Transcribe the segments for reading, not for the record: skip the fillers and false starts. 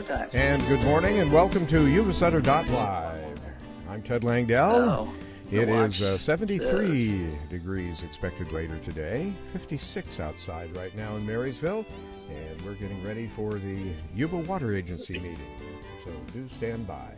time. And good morning and welcome to Yuba-Sutter.LIVE. I'm Ted Langdell. It is 73 degrees expected later today, 56 outside right now in Marysville, and we're getting ready for the Yuba Water Agency meeting. So do stand by.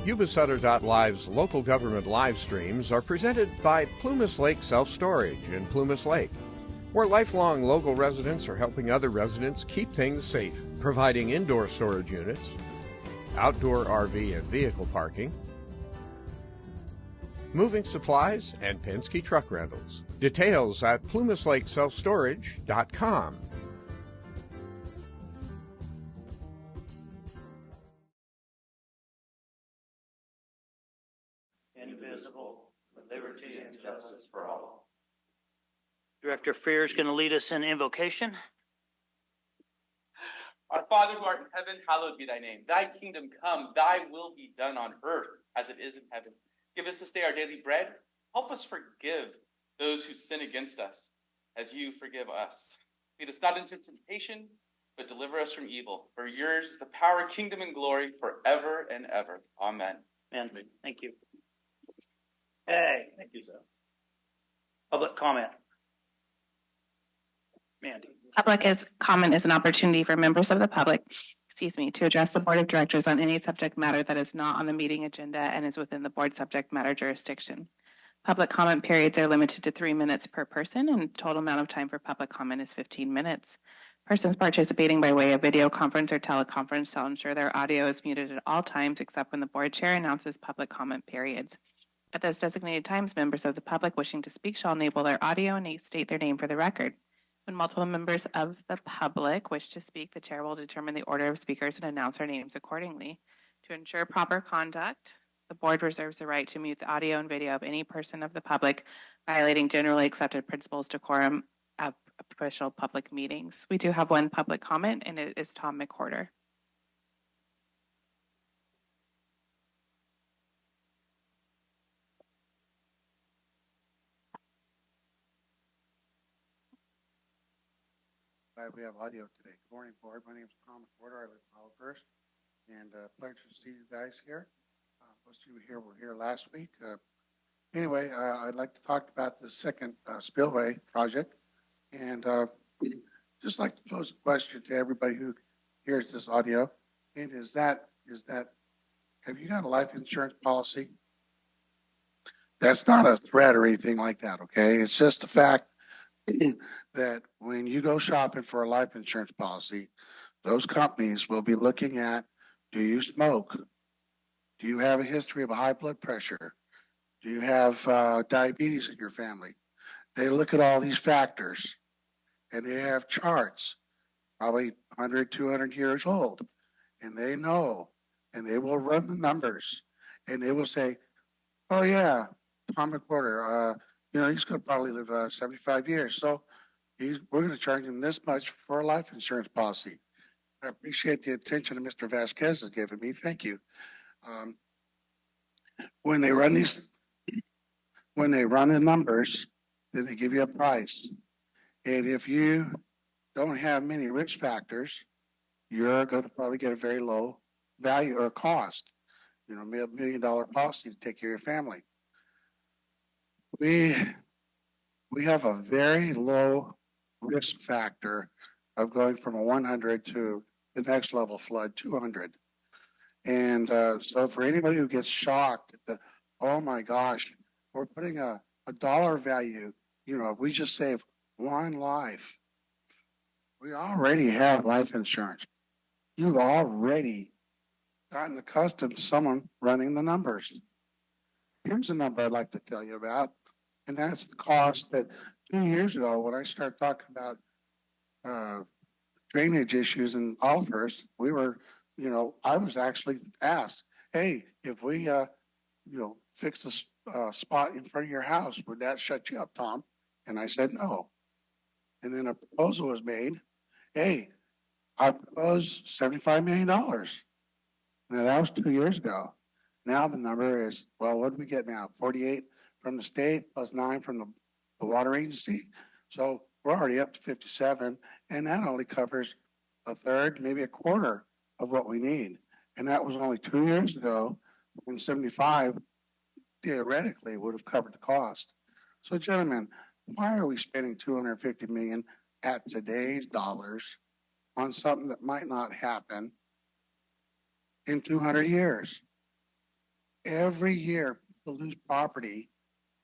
Yuba-Sutter.LIVE's local government live streams are presented by Plumas Lake Self-Storage in Plumas Lake, where lifelong local residents are helping other residents keep things safe, providing indoor storage units, outdoor RV and vehicle parking, moving supplies, and Penske truck rentals. Details at plumaslakeselfstorage.com. Indivisible, with liberty and justice for all. Director Freer is going to lead us in invocation. Our Father who art in heaven, hallowed be thy name. Thy kingdom come, thy will be done on earth as it is in heaven. Give us this day our daily bread. Help us forgive those who sin against us, as you forgive us. Lead us not into temptation, but deliver us from evil. For yours is the power, kingdom, and glory forever and ever. Amen. Amen. Thank you. Hey, thank you, sir. Public comment. Mandy. Comment is an opportunity for members of the public, to address the Board of Directors on any subject matter that is not on the meeting agenda and is within the board subject matter jurisdiction. Public comment periods are limited to 3 minutes per person, and total amount of time for public comment is 15 minutes. Persons participating by way of video conference or teleconference shall ensure their audio is muted at all times except when the board chair announces public comment periods. At those designated times, members of the public wishing to speak shall enable their audio and state their name for the record. When multiple members of the public wish to speak, the chair will determine the order of speakers and announce their names accordingly. To ensure proper conduct, the board reserves the right to mute the audio and video of any person of the public violating generally accepted principles decorum of official public meetings. We do have one public comment, and it is Tom McWhorter. Glad we have audio today. Good morning, board. My name is Tom McWhorter. I live in Oliverhurst, and pleasure to see you guys here. Most of you here were here last week. Anyway, I'd like to talk about the second spillway project, and just like to pose a question to everybody who hears this audio. And is that have you got a life insurance policy? That's not a threat or anything like that. Okay, it's just the fact that when you go shopping for a life insurance policy, those companies will be looking at, do you smoke? Do you have a history of high blood pressure? Do you have diabetes in your family? They look at all these factors, and they have charts, probably 100, 200 years old, and they know, and they will run the numbers, and they will say, oh yeah, Tom McWhorter, he's going to probably live 75 years. So we're going to charge him this much for a life insurance policy. I appreciate the attention that Mr. Vasquez has given me. Thank you. When they run the numbers, then they give you a price. And if you don't have many risk factors, you're going to probably get a very low value or cost. $1 million policy to take care of your family. We have a very low risk factor of going from a 100 to the next level flood, 200. And so for anybody who gets shocked at oh my gosh, we're putting a dollar value, if we just save one life, we already have life insurance. You've already gotten accustomed to someone running the numbers. Here's a number I'd like to tell you about. And that's the cost that 2 years ago, when I started talking about drainage issues in Oliverhurst, I was actually asked, hey, if we, fix this spot in front of your house. Would that shut you up, Tom? And I said, no. And then a proposal was made. Hey, I propose $75 million. Now that was 2 years ago. Now the number is, well, what do we get now? 48 from the state plus 9 from the water agency. So we're already up to 57, and that only covers a third, maybe a quarter of what we need. And that was only 2 years ago, when 75 theoretically would have covered the cost. So gentlemen, why are we spending 250 million at today's dollars on something that might not happen in 200 years? Every year, people lose property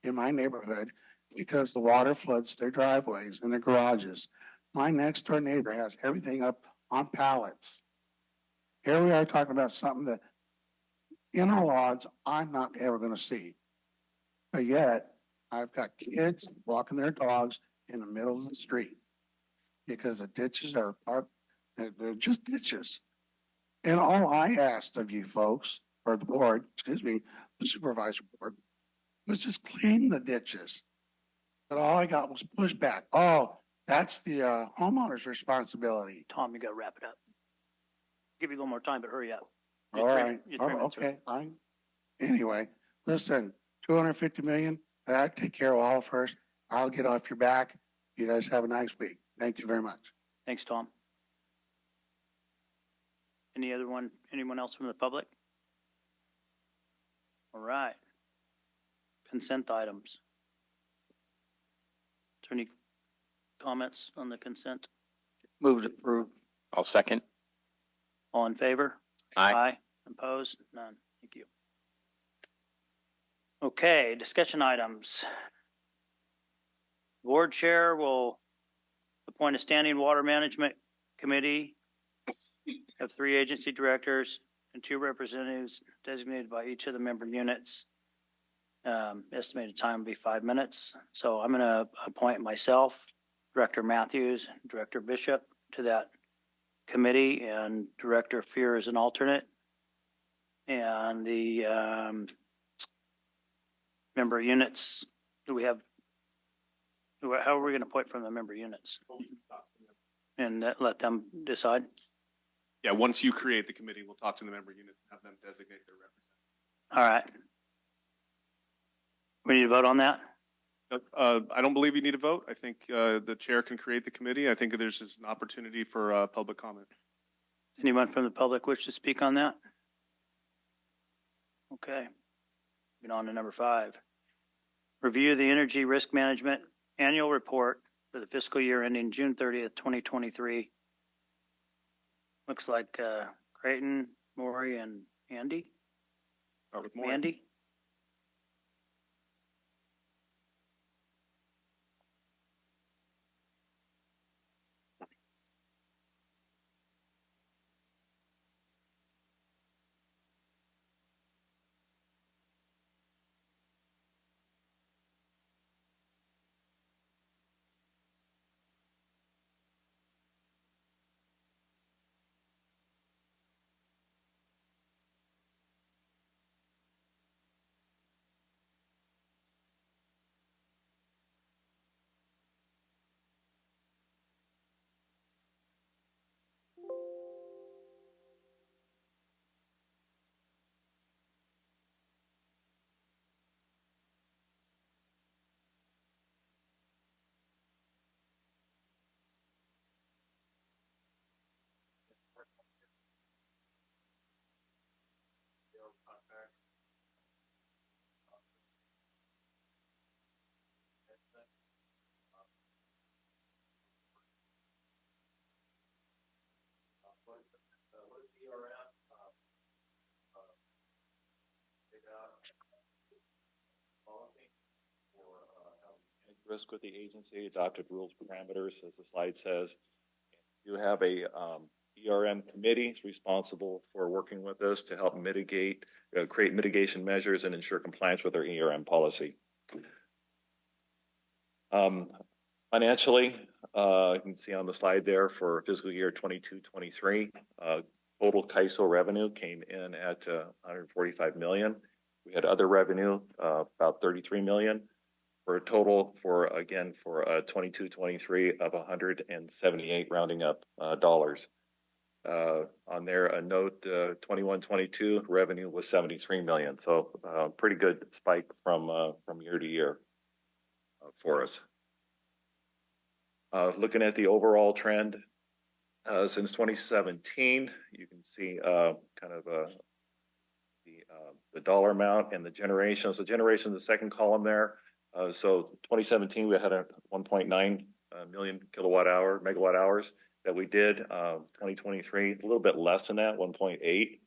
in my neighborhood because the water floods their driveways and their garages. My next door neighbor has everything up on pallets. Here we are talking about something that, in all odds, I'm not ever going to see. But yet, I've got kids walking their dogs in the middle of the street because the ditches they're just ditches. And all I asked of you folks, or the board, excuse me, the supervisor board, was just clean the ditches. But all I got was pushback. Oh, that's the homeowner's responsibility. Tom, you gotta wrap it up. Give you a little more time, but hurry up. All right. Okay, fine. Anyway, listen, 250 million, that take care of all first. I'll get off your back. You guys have a nice week. Thank you very much. Thanks, Tom. Anyone else from the public? All right. Consent items. Is there any comments on the consent? Move to approve. I'll second. All in favor? Aye. Opposed? None. Thank you. Okay, discussion items. Board chair will appoint a standing water management committee of 3 agency directors and 2 representatives designated by each of the member units. Estimated time will be 5 minutes. So I'm going to appoint myself, Director Matthews, Director Bishop to that committee, and Director Fear as an alternate. And the member units, how are we going to appoint from the member units? And let them decide? Yeah, once you create the committee, we'll talk to the member units and have them designate their representative. All right. We need to vote on that? I don't believe you need a vote. I think the chair can create the committee. I think there's just an opportunity for public comment. Anyone from the public wish to speak on that? Okay. Moving on to number 5. Review the energy risk management annual report for the fiscal year ending June 30th, 2023. Looks like Creighton, Maury, and Andy. Start with Maury. Andy? Risk with the agency, adopted rules, parameters, as the slide says. You have a ERM committee responsible for working with us to help mitigate, create mitigation measures and ensure compliance with our ERM policy. Financially, you can see on the slide there for fiscal year 22-23, total KISO revenue came in at 145 million. We had other revenue, about 33 million, for a total for 22-23 of 178, rounding up, dollars. On there, a note, 21-22 revenue was 73 million. So pretty good spike from year to year for us. Looking at the overall trend since 2017, you can see kind of the dollar amount and the generation. So generation is the second column there. So 2017, we had a 1.9 million megawatt hours that we did. 2023, a little bit less than that, 1.8.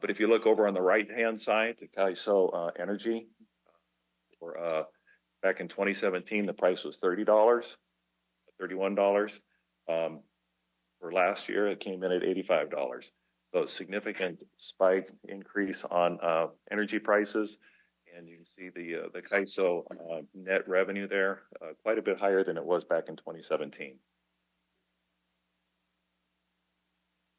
But if you look over on the right-hand side, the CAISO energy, for back in 2017, the price was $30, $31. For last year, it came in at $85. So a significant spike increase on energy prices. And you can see the CAISO net revenue there, quite a bit higher than it was back in 2017.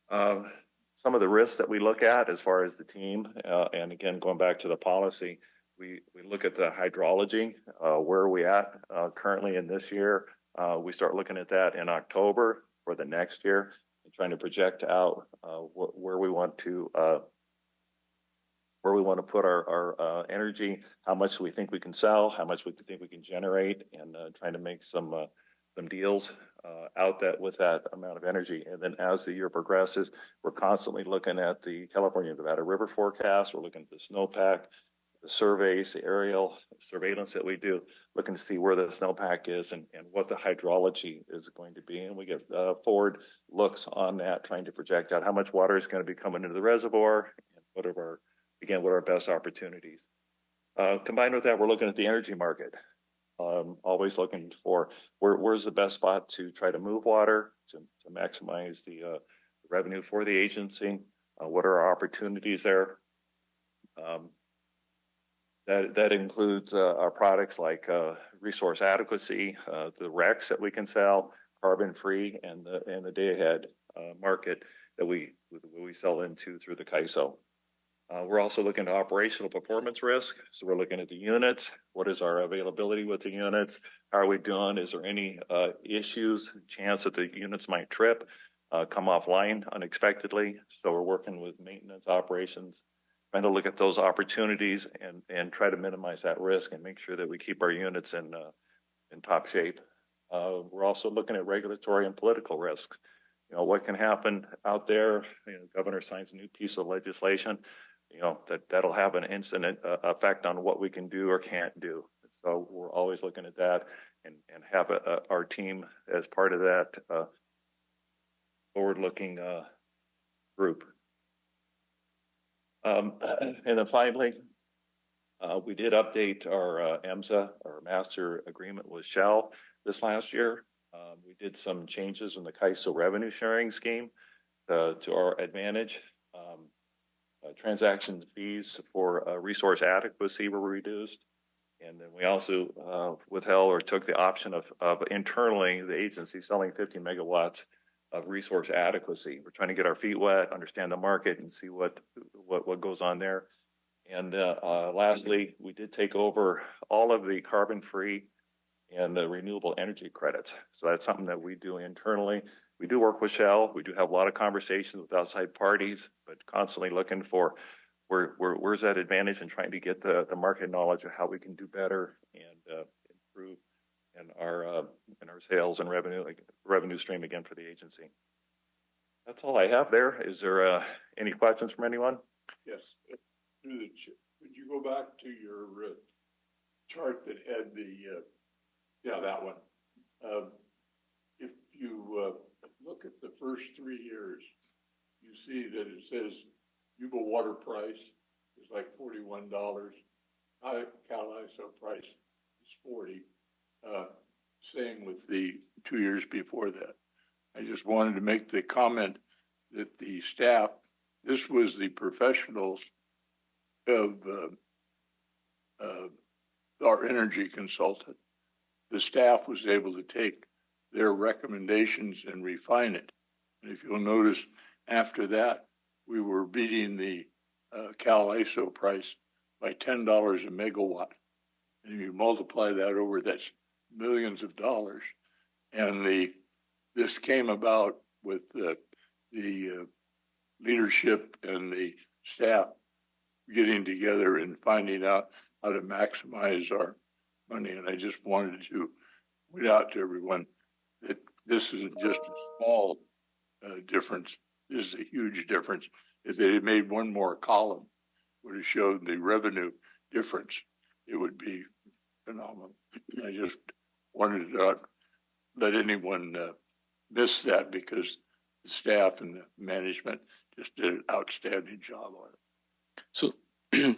Some of the risks that we look at as far as the team, and again, going back to the policy, we look at the hydrology, where are we at currently in this year. We start looking at that in October for the next year and trying to project out where we want to put our energy, how much we think we can sell, how much we think we can generate, and trying to make some deals out with that amount of energy. And then as the year progresses, we're constantly looking at the California-Nevada River forecast. We're looking at the snowpack, the surveys, the aerial surveillance that we do, looking to see where the snowpack is and what the hydrology is going to be. And we get forward looks on that, trying to project out how much water is going to be coming into the reservoir and what are our best opportunities. Combined with that, we're looking at the energy market. Always looking for where's the best spot to try to move water to maximize the revenue for the agency. What are our opportunities there? That includes our products like resource adequacy, the RECs that we can sell, carbon free, and the day ahead market that we sell into through the CAISO. We're also looking at operational performance risk. So we're looking at the units. What is our availability with the units? How are we doing? Is there any issues, chance that the units might trip, come offline unexpectedly? So we're working with maintenance operations, trying to look at those opportunities and try to minimize that risk and make sure that we keep our units in top shape. We're also looking at regulatory and political risks. You know, what can happen out there? You know, the governor signs a new piece of legislation, you know, that'll have an instant effect on what we can do or can't do. So we're always looking at that and have our team as part of that forward-looking group. And then finally, we did update our EMSA, our master agreement with Shell this last year. We did some changes in the CAISO revenue sharing scheme to our advantage. Transaction fees for resource adequacy were reduced. And then we also withheld or took the option of internally the agency selling 50 megawatts of resource adequacy. We're trying to get our feet wet, understand the market, and see what goes on there. And lastly, we did take over all of the carbon-free and the renewable energy credits. So that's something that we do internally. We do work with Shell. We do have a lot of conversations with outside parties, but constantly looking for where's that advantage and trying to get the market knowledge of how we can do better and improve in our sales and revenue stream again for the agency. That's all I have there. Is there any questions from anyone? Yes. Could you go back to your chart that had that one? If you look at the first 3 years, you see that it says Yuba water price is like $41. CAISO price is $40. Same with the 2 years before that. I just wanted to make the comment that the staff, this was the professionals of our energy consultant. The staff was able to take their recommendations and refine it. And if you'll notice, after that, we were beating the CAISO price by $10 a megawatt. And you multiply that over, that's millions of dollars. And this came about with the leadership and the staff getting together and finding out how to maximize our money. And I just wanted to point out to everyone that this isn't just a small difference. This is a huge difference. If they had made one more column, would have showed the revenue difference, it would be phenomenal. I just wanted to not let anyone miss that, because the staff and the management just did an outstanding job on it. So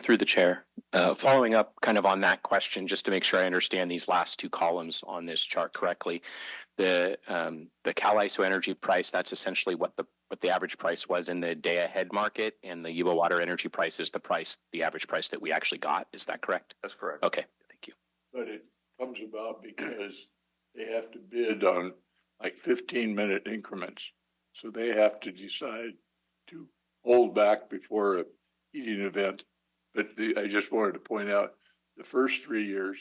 through the chair, following up kind of on that question, just to make sure I understand these last two columns on this chart correctly, the Cal ISO energy price, that's essentially what the average price was in the day ahead market, and the Yuba water energy price is the average price that we actually got. Is that correct? That's correct. Okay, thank you. But it comes about because they have to bid on like 15-minute increments. So they have to decide to hold back before a heating event. But I just wanted to point out, the first 3 years,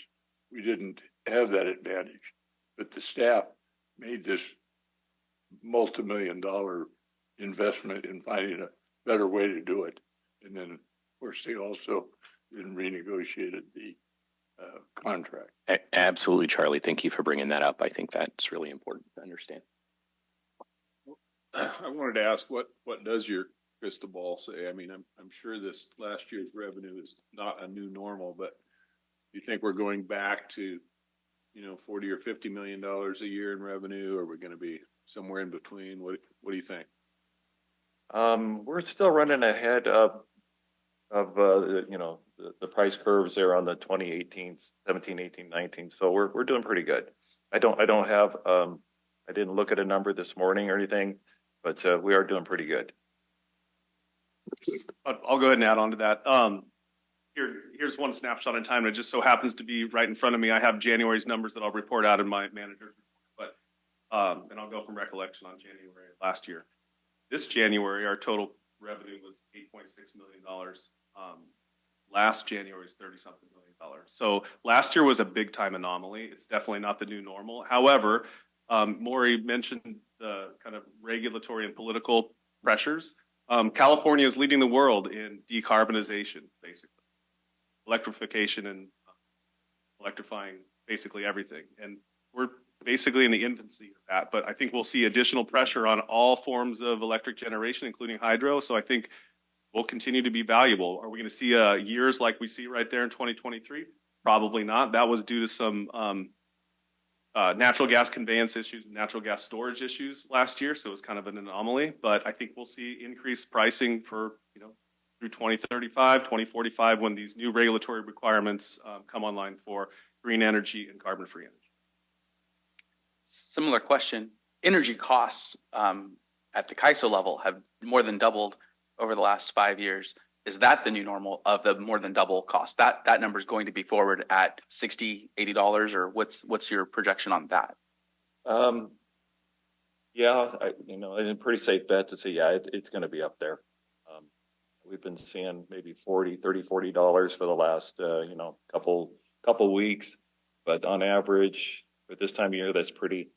we didn't have that advantage. But the staff made this multi-million-dollar investment in finding a better way to do it. And then, of course, they also then renegotiated the contract. Absolutely, Charlie. Thank you for bringing that up. I think that's really important to understand. I wanted to ask, what does your crystal ball say? I mean, I'm sure this last year's revenue is not a new normal, but do you think we're going back to, $40 or $50 million a year in revenue, or are we going to be somewhere in between? What do you think? We're still running ahead of the price curves there on the 2018, 17, 18, 19. So we're doing pretty good. I don't have I didn't look at a number this morning or anything, but we are doing pretty good. I'll go ahead and add on to that. Here's one snapshot in time, and it just so happens to be right in front of me. I have January's numbers that I'll report out in my manager's report, but and I'll go from recollection on January last year. This January, our total revenue was $8.6 million. Last January was $30-something million. So last year was a big time anomaly. It's definitely not the new normal. However, Maury mentioned the kind of regulatory and political pressures. California is leading the world in decarbonization, basically. Electrification and electrifying basically everything. And we're basically in the infancy of that, but I think we'll see additional pressure on all forms of electric generation, including hydro. So I think we'll continue to be valuable. Are we going to see years like we see right there in 2023? Probably not. That was due to some natural gas conveyance issues and natural gas storage issues last year. So it was kind of an anomaly, but I think we'll see increased pricing for, through 2035, 2045, when these new regulatory requirements come online for green energy and carbon-free energy. Similar question. Energy costs at the CAISO level have more than doubled over the last 5 years. Is that the new normal of the more than double cost? That number is going to be forward at $60, $80, or what's your projection on that? Yeah, it's a pretty safe bet to say, it's going to be up there. We've been seeing maybe $30, $40 for the last, couple weeks, but on average, at this time of year, that's pretty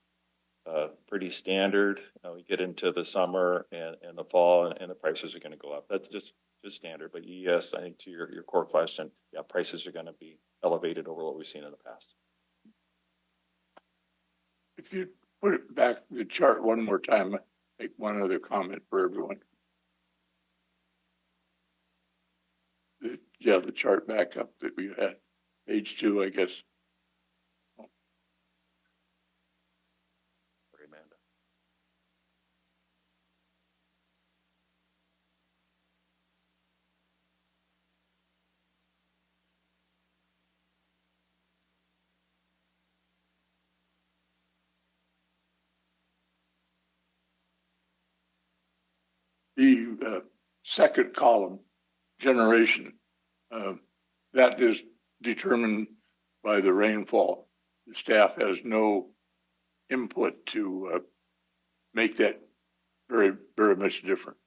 standard. We get into the summer and the fall, and the prices are going to go up. That's just standard. But yes, I think to your core question, prices are going to be elevated over what we've seen in the past. If you put it back the chart one more time, make one other comment for everyone. The chart back up that we had, page 2, I guess. Amanda. The second column, generation, that is determined by the rainfall. The staff has no input to make that very, very much different.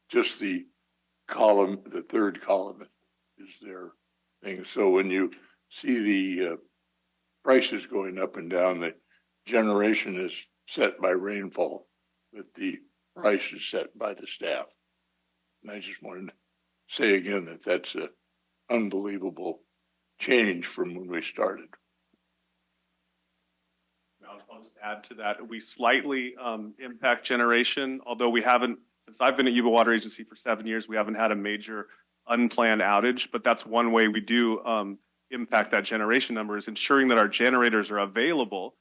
Just the column, the third column is their things. So when you see the prices going up and down, the generation is set by rainfall, but the price is set by the staff. And I just wanted to say again that that's an unbelievable change from when we started. I'll just add to that. We slightly impact generation, although we haven't, since I've been at Yuba Water Agency for 7 years, we haven't had a major unplanned outage, but that's one way we do impact that generation number, is ensuring that our generators are available.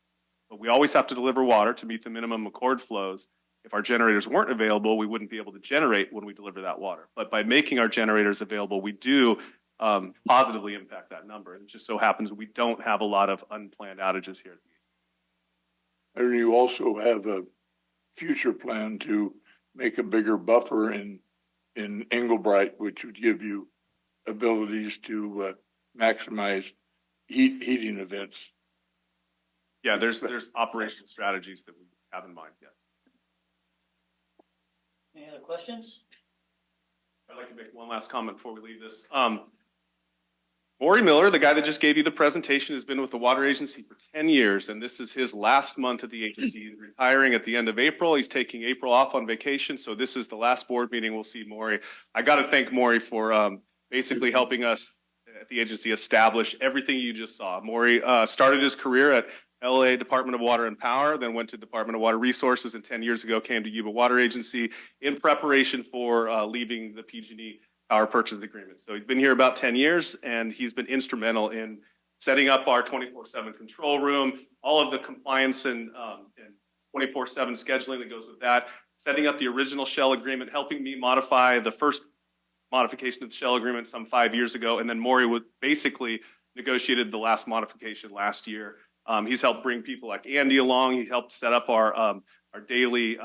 But we always have to deliver water to meet the minimum accord flows. If our generators weren't available, we wouldn't be able to generate when we deliver that water. But by making our generators available, we do positively impact that number. It just so happens we don't have a lot of unplanned outages here. And you also have a future plan to make a bigger buffer in Englebright, which would give you abilities to maximize heating events. Yeah, there's operational strategies that we have in mind, yes. Any other questions? I'd like to make one last comment before we leave this. Maury Miller, the guy that just gave you the presentation, has been with the water agency for 10 years, and this is his last month at the agency. He's retiring at the end of April. He's taking April off on vacation, so this is the last board meeting we'll see Maury. I got to thank Maury for basically helping us at the agency establish everything you just saw. Maury started his career at LA Department of Water and Power, then went to Department of Water Resources, and 10 years ago came to Yuba Water Agency in preparation for leaving the PG&E Power Purchase Agreement. So he's been here about 10 years, and he's been instrumental in setting up our 24/7 control room, all of the compliance and 24/7 scheduling that goes with that, setting up the original Shell agreement, helping me modify the first modification of the Shell agreement some 5 years ago, and then Maury would basically negotiated the last modification last year. He's helped bring people like Andy along. He helped set up our daily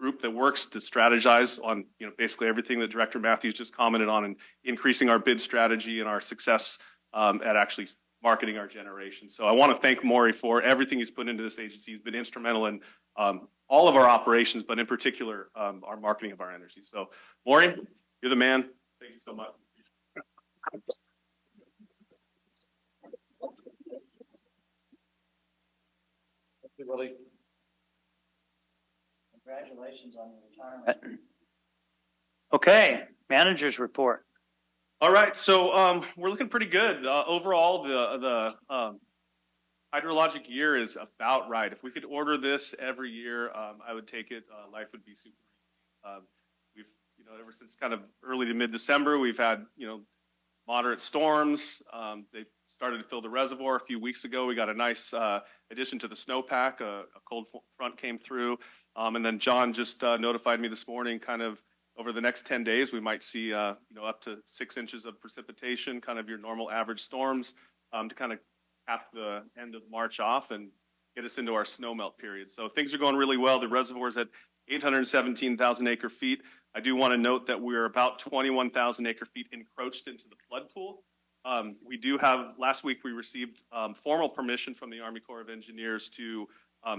group that works to strategize on basically everything that Director Matthews just commented on, and increasing our bid strategy and our success at actually marketing our generation. So I want to thank Maury for everything he's put into this agency. He's been instrumental in all of our operations, but in particular our marketing of our energy. So Maury, you're the man. Thank you so much. Really. Congratulations on your retirement. Okay, manager's report. All right, so we're looking pretty good. Overall, the hydrologic year is about right. If we could order this every year, I would take it. Life would be super easy. We've, ever since kind of early to mid-December, we've had, moderate storms. They started to fill the reservoir a few weeks ago. We got a nice addition to the snowpack. A cold front came through. And then John just notified me this morning, kind of over the next 10 days, we might see, up to 6 inches of precipitation, kind of your normal average storms, to kind of cap the end of March off and get us into our snowmelt period. So things are going really well. The reservoir's at 817,000 acre feet. I do want to note that we're about 21,000 acre feet encroached into the flood pool. We do have, last week we received formal permission from the Army Corps of Engineers to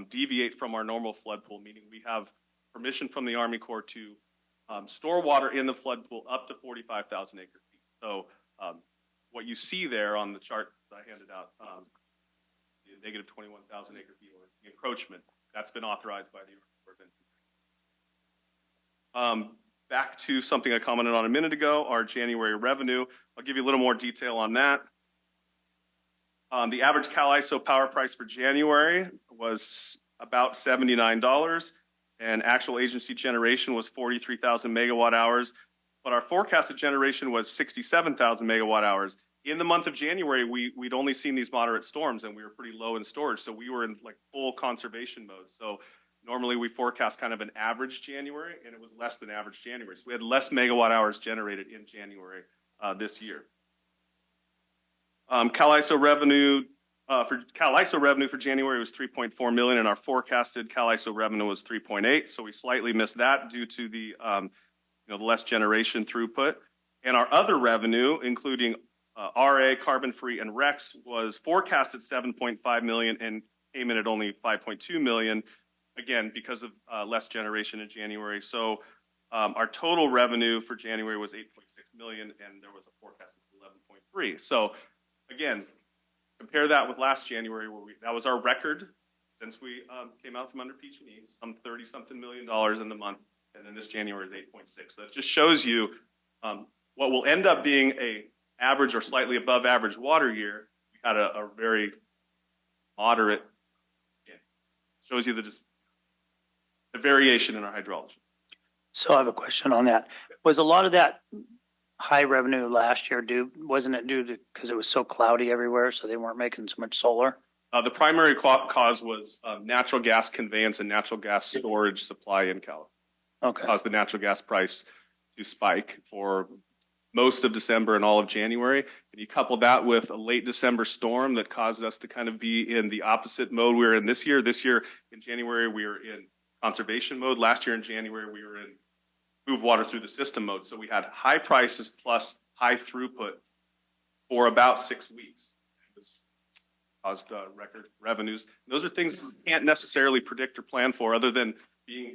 deviate from our normal flood pool, meaning we have permission from the Army Corps to store water in the flood pool up to 45,000 acre feet. So what you see there on the chart that I handed out, the negative 21,000 acre feet, or the encroachment, that's been authorized by the Army Corps of Engineers. Back to something I commented on a minute ago, our January revenue. I'll give you a little more detail on that. The average CalISO power price for January was about $79, and actual agency generation was 43,000 megawatt hours, but our forecasted generation was 67,000 megawatt hours. In the month of January, we'd only seen these moderate storms, and we were pretty low in storage, so we were in like full conservation mode. So normally we forecast kind of an average January, and it was less than average January. So we had less megawatt hours generated in January this year. CalISO revenue for January was 3.4 million, and our forecasted CalISO revenue was 3.8. So we slightly missed that due to the the less generation throughput. And our other revenue, including RA, carbon free, and REX, was forecasted 7.5 million and came in at only 5.2 million. Again, because of less generation in January. So our total revenue for January was 8.6 million, and there was a forecast of 3. So again, compare that with last January where that was our record since we came out from under PG&E, some 30-something $million in the month. And then this January is 8.6. So that just shows you what will end up being a average or slightly above average water year. We had a very moderate, shows you the variation in our hydrology. So I have a question on that. Was a lot of that high revenue last year wasn't it due to, because it was so cloudy everywhere, so they weren't making so much solar? The primary cause was natural gas conveyance and natural gas storage supply in California. Okay. Caused the natural gas price to spike for most of December and all of January. And you couple that with a late December storm that caused us to kind of be in the opposite mode we were in this year. This year in January, we were in conservation mode. Last year in January, we were in move water through the system mode. So we had high prices plus high throughput for about 6 weeks. It was caused record revenues. And those are things you can't necessarily predict or plan for other than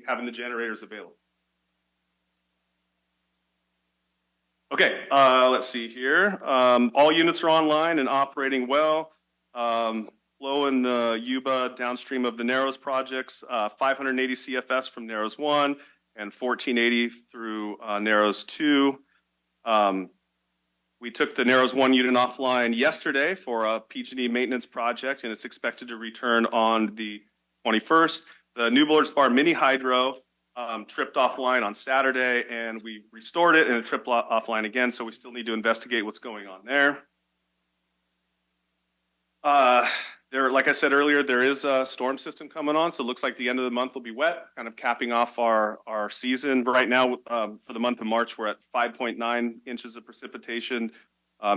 having the generators available. Okay, let's see here. All units are online and operating well. Flow in the Yuba downstream of the Narrows projects, 580 CFS from Narrows 1 and 1480 through Narrows 2. We took the Narrows 1 unit offline yesterday for a PG&E maintenance project, and it's expected to return on the 21st. The New Bullards Bar mini hydro tripped offline on Saturday, and we restored it, and it tripped offline again, so we still need to investigate what's going on there. Like I said earlier, there is a storm system coming on, so it looks like the end of the month will be wet, kind of capping off our season. Right now, for the month of March, we're at 5.9 inches of precipitation.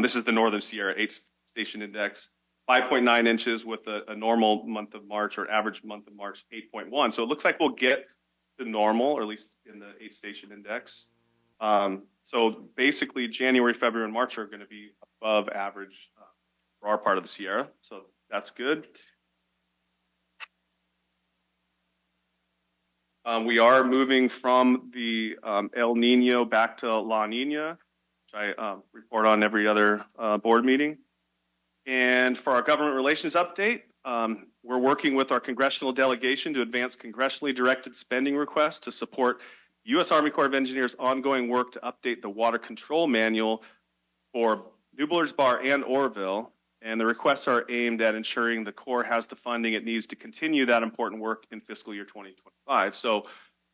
This is the Northern Sierra 8-station index. 5.9 inches with a normal month of March, or average month of March, 8.1. So it looks like we'll get to normal, or at least in the 8-station index. So basically, January, February, and March are going to be above average for our part of the Sierra. So that's good. We are moving from the El Nino back to La Nina, which I report on every other board meeting. And for our government relations update, we're working with our congressional delegation to advance congressionally directed spending requests to support U.S. Army Corps of Engineers' ongoing work to update the water control manual for New Bullards Bar and Orville. And the requests are aimed at ensuring the Corps has the funding it needs to continue that important work in fiscal year 2025. So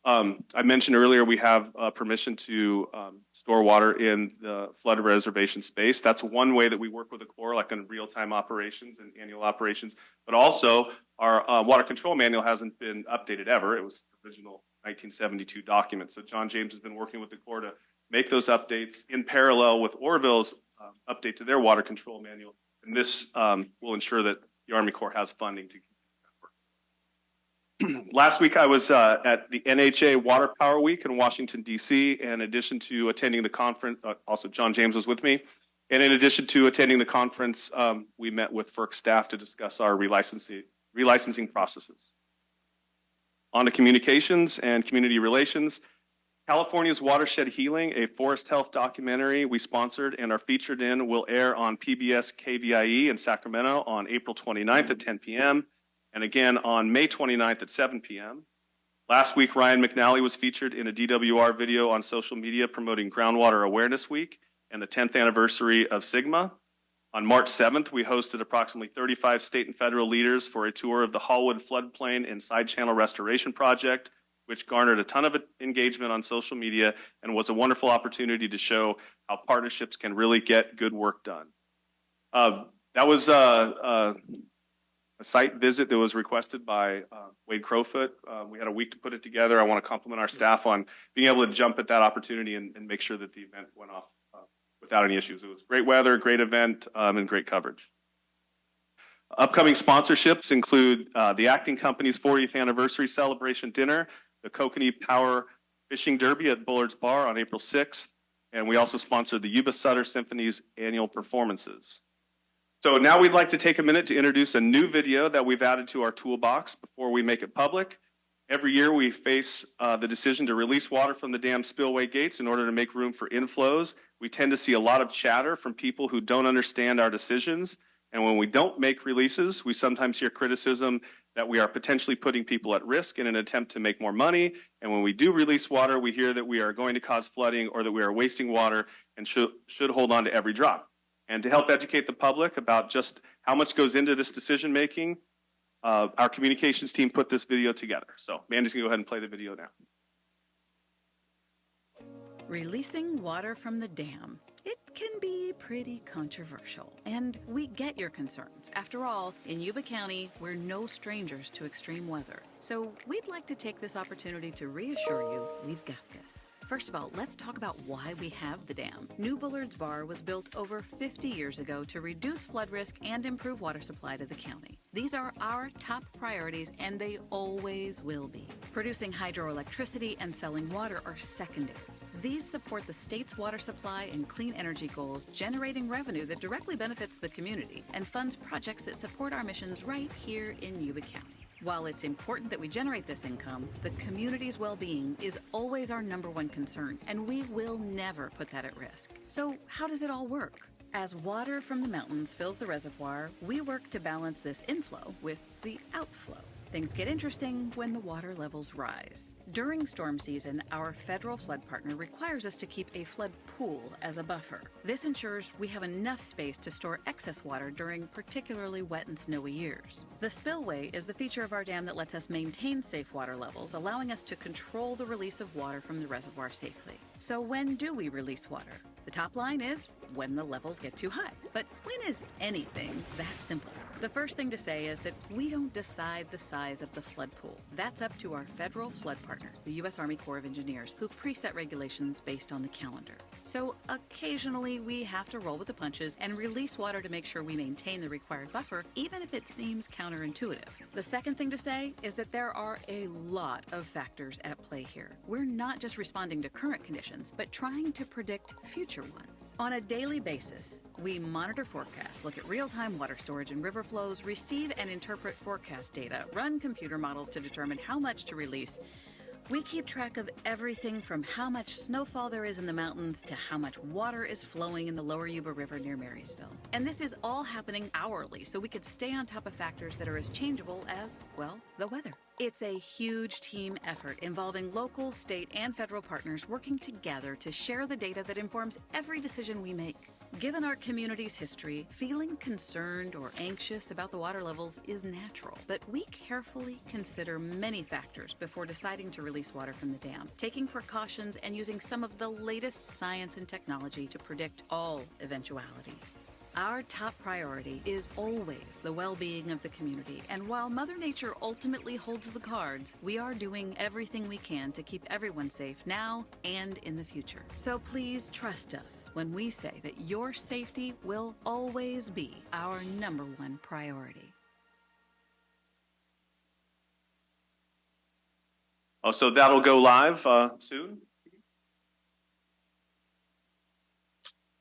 I mentioned earlier we have permission to store water in the flood reservation space. That's one way that we work with the Corps, like in real-time operations and annual operations. But also, our water control manual hasn't been updated ever. It was the original 1972 document. So John James has been working with the Corps to make those updates in parallel with Orville's update to their water control manual. And this will ensure that the Army Corps has funding to Last week, I was at the NHA Water Power Week in Washington, D.C. In addition to attending the conference, also John James was with me. And in addition to attending the conference, we met with FERC staff to discuss our relicensing processes. On to communications and community relations. California's Watershed Healing, a forest health documentary we sponsored and are featured in, will air on PBS KVIE in Sacramento on April 29th at 10 p.m. and again on May 29th at 7 p.m. Last week, Ryan McNally was featured in a DWR video on social media promoting Groundwater Awareness Week and the 10th anniversary of SGMA. On March 7th, we hosted approximately 35 state and federal leaders for a tour of the Hallwood Floodplain and Side Channel Restoration Project, which garnered a ton of engagement on social media and was a wonderful opportunity to show how partnerships can really get good work done. That was a site visit that was requested by Wade Crowfoot. We had a week to put it together. I want to compliment our staff on being able to jump at that opportunity and make sure that the event went off without any issues. It was great weather, great event, and great coverage. Upcoming sponsorships include the Acting Company's 40th anniversary celebration dinner, the Kokanee Power Fishing Derby at Bullards Bar on April 6th, and we also sponsored the Yuba-Sutter Symphony's annual performances. So now we'd like to take a minute to introduce a new video that we've added to our toolbox before we make it public. Every year we face the decision to release water from the dam spillway gates in order to make room for inflows. We tend to see a lot of chatter from people who don't understand our decisions. And when we don't make releases, we sometimes hear criticism that we are potentially putting people at risk in an attempt to make more money. And when we do release water, we hear that we are going to cause flooding or that we are wasting water and should hold on to every drop. And to help educate the public about just how much goes into this decision making, our communications team put this video together. So Mandy's gonna go ahead and play the video now. Releasing water from the dam. It can be pretty controversial, and we get your concerns. After all, in Yuba County, we're no strangers to extreme weather. So we'd like to take this opportunity to reassure you we've got this. First of all, let's talk about why we have the dam. New Bullard's Bar was built over 50 years ago to reduce flood risk and improve water supply to the county. These are our top priorities, and they always will be. Producing hydroelectricity and selling water are secondary. These support the state's water supply and clean energy goals, generating revenue that directly benefits the community and funds projects that support our missions right here in Yuba County. While it's important that we generate this income, the community's well-being is always our #1 concern, and we will never put that at risk. So how does it all work? As water from the mountains fills the reservoir, we work to balance this inflow with the outflow. Things get interesting when the water levels rise. During storm season, our federal flood partner requires us to keep a flood pool as a buffer. This ensures we have enough space to store excess water during particularly wet and snowy years. The spillway is the feature of our dam that lets us maintain safe water levels, allowing us to control the release of water from the reservoir safely. So when do we release water? The top line is when the levels get too high. But when is anything that simple? The first thing to say is that we don't decide the size of the flood pool. That's up to our federal flood partner, the U.S. Army Corps of Engineers, who preset regulations based on the calendar. So occasionally we have to roll with the punches and release water to make sure we maintain the required buffer, even if it seems counterintuitive. The second thing to say is that there are a lot of factors at play here. We're not just responding to current conditions, but trying to predict future ones. On a daily basis, we monitor forecasts, look at real-time water storage and river flows, receive and interpret forecast data, run computer models to determine how much to release. We keep track of everything from how much snowfall there is in the mountains to how much water is flowing in the lower Yuba River near Marysville. And this is all happening hourly, so we could stay on top of factors that are as changeable as, well, the weather. It's a huge team effort involving local, state, and federal partners working together to share the data that informs every decision we make. Given our community's history, feeling concerned or anxious about the water levels is natural, but we carefully consider many factors before deciding to release water from the dam, taking precautions and using some of the latest science and technology to predict all eventualities. Our top priority is always the well-being of the community, and while Mother Nature ultimately holds the cards, we are doing everything we can to keep everyone safe now and in the future. So please trust us when we say that your safety will always be our #1 priority. Oh, so that'll go live soon?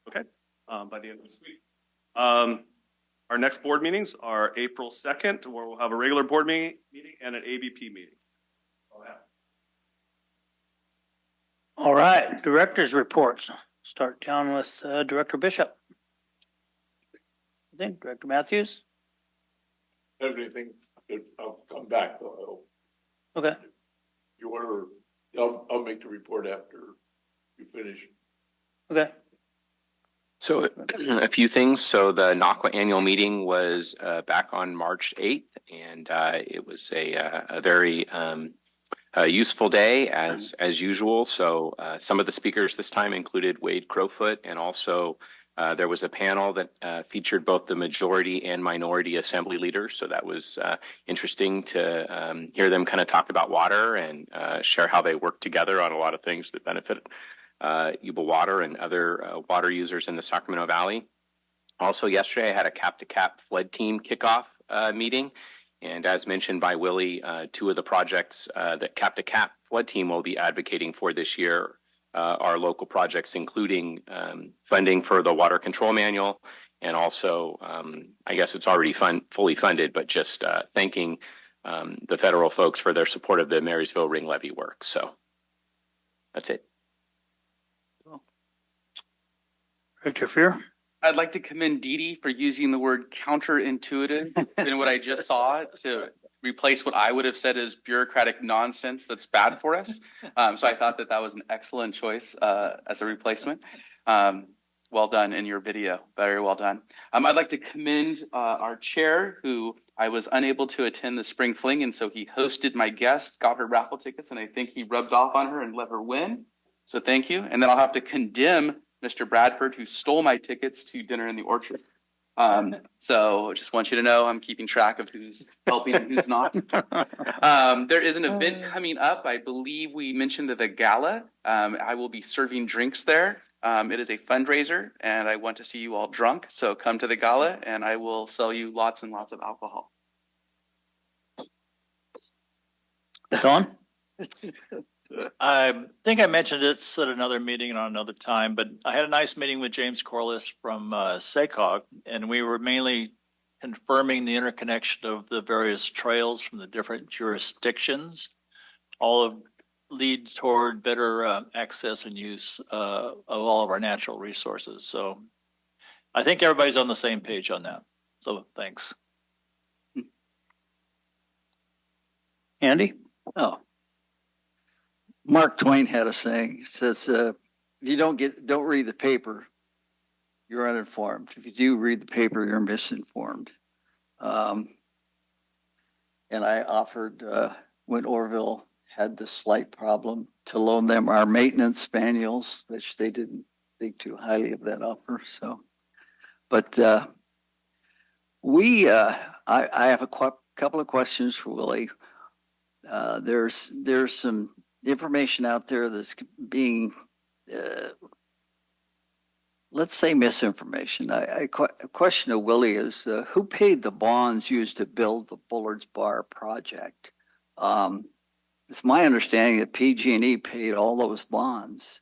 Okay, by the end of this week. Our next board meetings are April 2nd, where we'll have a regular board meeting and an ABP meeting. All right, director's reports. Start down with Director Bishop. Director Matthews? Everything, I'll come back though, I hope. Okay. You order, I'll make the report after you finish. Okay. So a few things. So the NACWA annual meeting was back on March 8th, and it was a very useful day as usual. So some of the speakers this time included Wade Crowfoot, and also there was a panel that featured both the majority and minority assembly leaders. So that was interesting to hear them kind of talk about water and share how they work together on a lot of things that benefit Yuba Water and other water users in the Sacramento Valley. Also yesterday I had a cap-to-cap flood team kickoff meeting. And as mentioned by Willie, 2 of the projects that cap-to-cap flood team will be advocating for this year are local projects, including funding for the water control manual. And also, I guess it's already fully funded, but just thanking the federal folks for their support of the Marysville ring levy work. So that's it. Director Fear? I'd like to commend Dee Dee for using the word counterintuitive in what I just saw to replace what I would have said as bureaucratic nonsense that's bad for us. So I thought that was an excellent choice as a replacement. Well done in your video. Very well done. I'd like to commend our chair, who I was unable to attend the spring fling, and so he hosted my guest, got her raffle tickets, and I think he rubbed off on her and let her win. So thank you. And then I'll have to condemn Mr. Bradford, who stole my tickets to dinner in the orchard. So just want you to know I'm keeping track of who's helping and who's not. There is an event coming up. I believe we mentioned the gala. I will be serving drinks there. It is a fundraiser, and I want to see you all drunk. So come to the gala, and I will sell you lots and lots of alcohol. Don? I think I mentioned this at another meeting and on another time, but I had a nice meeting with James Corliss from SACOG, and we were mainly confirming the interconnection of the various trails from the different jurisdictions, all of lead toward better access and use of all of our natural resources. So I think everybody's on the same page on that. So thanks. Andy? Oh. Mark Twain had a saying. He says, if you don't read the paper, you're uninformed. If you do read the paper, you're misinformed. And I offered, when Orville had the slight problem, to loan them our maintenance manuals, which they didn't think too highly of that offer. So, but I have a couple of questions for Willie. There's some information out there that's being, let's say, misinformation. A question of Willie is, who paid the bonds used to build the Bullard's Bar project? It's my understanding that PG&E paid all those bonds.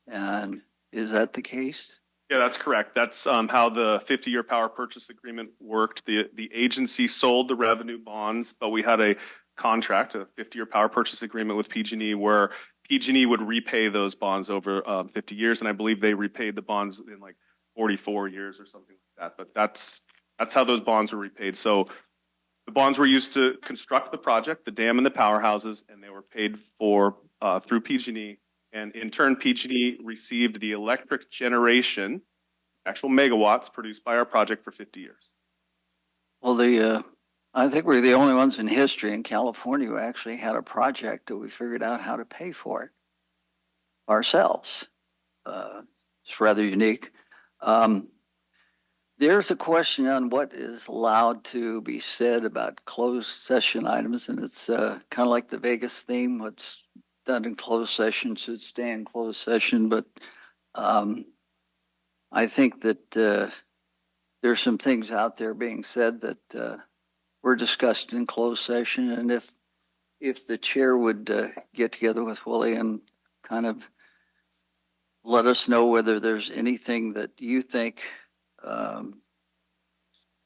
And is that the case? Yeah, that's correct. That's how the 50-year power purchase agreement worked. The agency sold the revenue bonds, but we had a contract, a 50-year power purchase agreement with PG&E, where PG&E would repay those bonds over 50 years, and I believe they repaid the bonds in like 44 years or something like that. But that's how those bonds were repaid. So the bonds were used to construct the project, the dam and the powerhouses, and they were paid for through PG&E. And in turn, PG&E received the electric generation, actual megawatts produced by our project for 50 years. Well, I think we're the only ones in history in California who actually had a project that we figured out how to pay for it ourselves. It's rather unique. There's a question on what is allowed to be said about closed session items, and it's kind of like the Vegas theme. What's done in closed session should stay in closed session, but I think that there's some things out there being said that were discussed in closed session, and if the chair would get together with Willie and kind of let us know whether there's anything that you think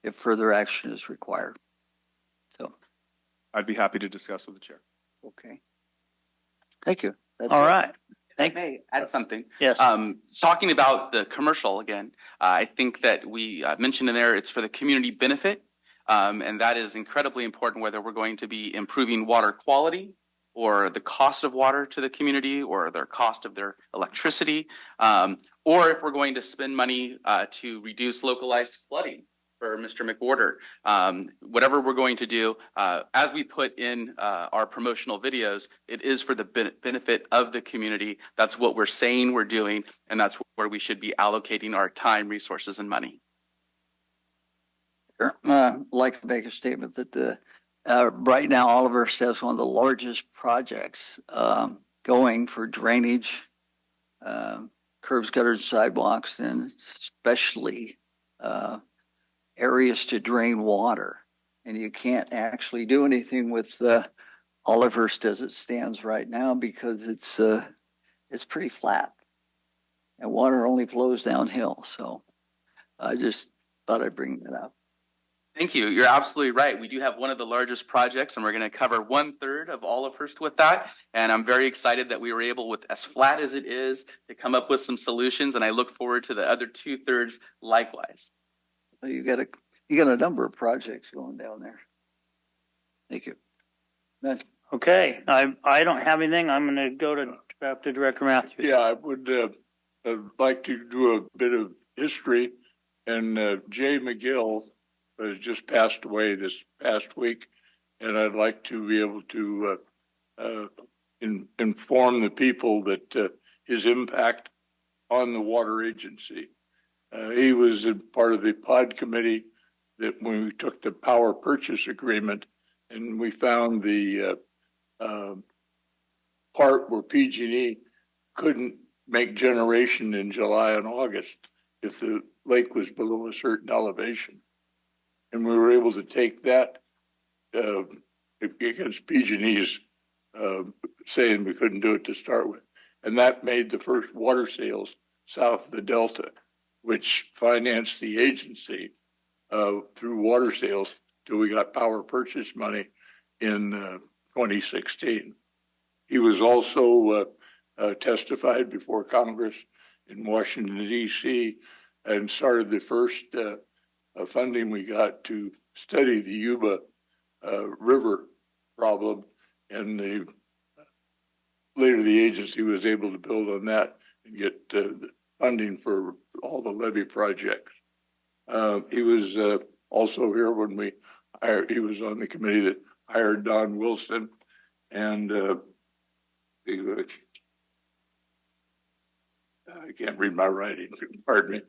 if further action is required. So I'd be happy to discuss with the chair. Okay. Thank you. That's All it. right. Thank me. Add something. Yes. Talking about the commercial again, I think that we mentioned in there it's for the community benefit, and that is incredibly important. Whether we're going to be improving water quality, or the cost of water to the community, or their cost of their electricity, or if we're going to spend money to reduce localized flooding for Mr. McWhorter. Whatever we're going to do, as we put in our promotional videos, it is for the benefit of the community. That's what we're saying we're doing, and that's where we should be allocating our time, resources, and money. I'd like to make a statement that right now Oliver has one of the largest projects going for drainage, curbs, gutters, sidewalks, and especially areas to drain water. And you can't actually do anything with Oliver's as it stands right now because it's pretty flat and water only flows downhill. So I just thought I'd bring that up. Thank you. You're absolutely right. We do have one of the largest projects, and we're going to cover 1/3 of all of Hearst with that. And I'm very excited that we were able, with as flat as it is, to come up with some solutions. And I look forward to the other 2/3 likewise. Well, you got a number of projects going down there. Thank you. Matt? Okay, I don't have anything. I'm going to go to Director Matthews. Yeah, I would I'd like to do a bit of history. And Jay McGill has just passed away this past week. And I'd like to be able to inform the people that his impact on the water agency. He was a part of the pod committee that when we took the power purchase agreement, and we found the part where PG&E couldn't make generation in July and August if the lake was below a certain elevation. And we were able to take that against PG&E's saying we couldn't do it to start with. And that made the first water sales south of the Delta, which financed the agency through water sales till we got power purchase money in 2016. He was also testified before Congress in Washington, D.C., and started the first funding we got to study the Yuba River problem. And later the agency was able to build on that and get funding for all the levee projects. He was also here when we hired, he was on the committee that hired Don Wilson, and I can't read my writing, pardon me.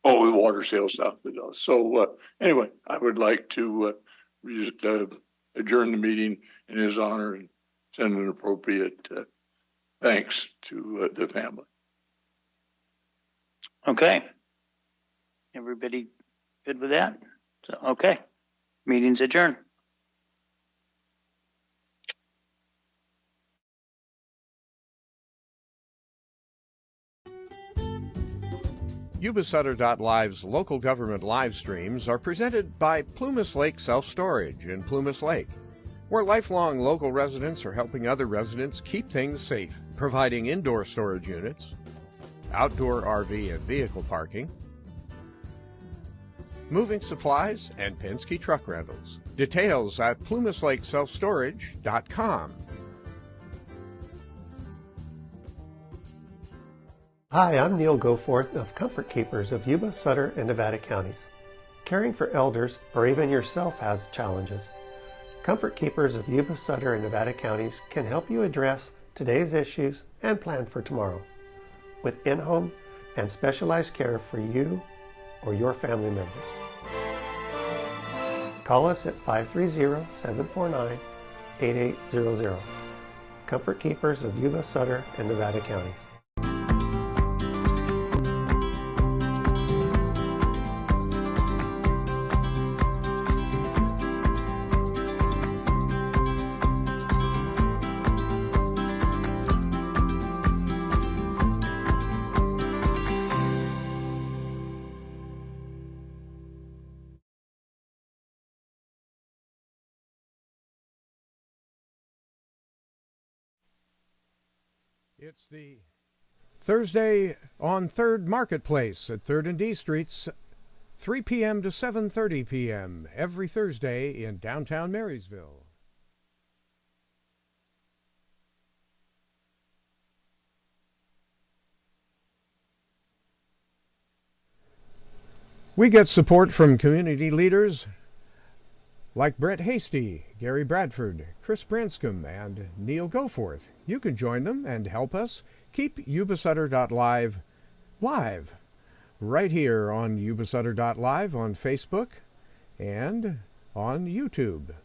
Oh, the water sales south of the Delta. So anyway, I would like to adjourn the meeting in his honor and send an appropriate thanks to the family. Okay. Everybody good with that? So, okay. Meeting's adjourned. Yuba-Sutter.LIVE's local government live streams are presented by Plumas Lake Self-Storage in Plumas Lake, where lifelong local residents are helping other residents keep things safe, providing indoor storage units, outdoor RV and vehicle parking, moving supplies, and Penske truck rentals. Details at plumaslakeselfstorage.com. Hi, I'm Neil Goforth of Comfort Keepers of Yuba, Sutter, and Nevada counties. Caring for elders or even yourself has challenges. Comfort Keepers of Yuba, Sutter, and Nevada counties can help you address today's issues and plan for tomorrow with in-home and specialized care for you or your family members. Call us at 530-749-8800. Comfort Keepers of Yuba, Sutter, and Nevada counties. It's the Thursday on 3rd Marketplace at 3rd and D Streets, 3 p.m. to 7:30 p.m. every Thursday in downtown Marysville. We get support from community leaders like Brett Hasty, Gary Bradford, Chris Branscombe, and Neil Goforth. You can join them and help us keep Yuba-Sutter.LIVE live right here on Yuba-Sutter.LIVE on Facebook and on YouTube.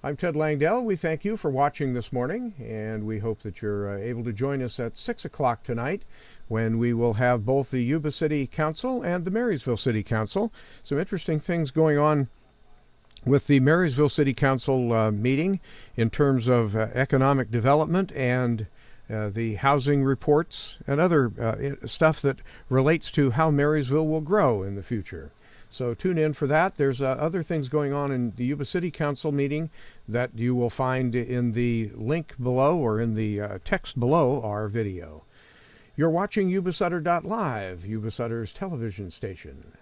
I'm Ted Langdell. We thank you for watching this morning, and we hope that you're able to join us at 6 o'clock tonight when we will have both the Yuba City Council and the Marysville City Council. Some interesting things going on with the Marysville City Council meeting in terms of economic development and the housing reports, and other stuff that relates to how Marysville will grow in the future. So tune in for that. There's other things going on in the Yuba City Council meeting that you will find in the link below or in the text below our video. You're watching Yuba-Sutter.LIVE, Yuba-Sutter's television station.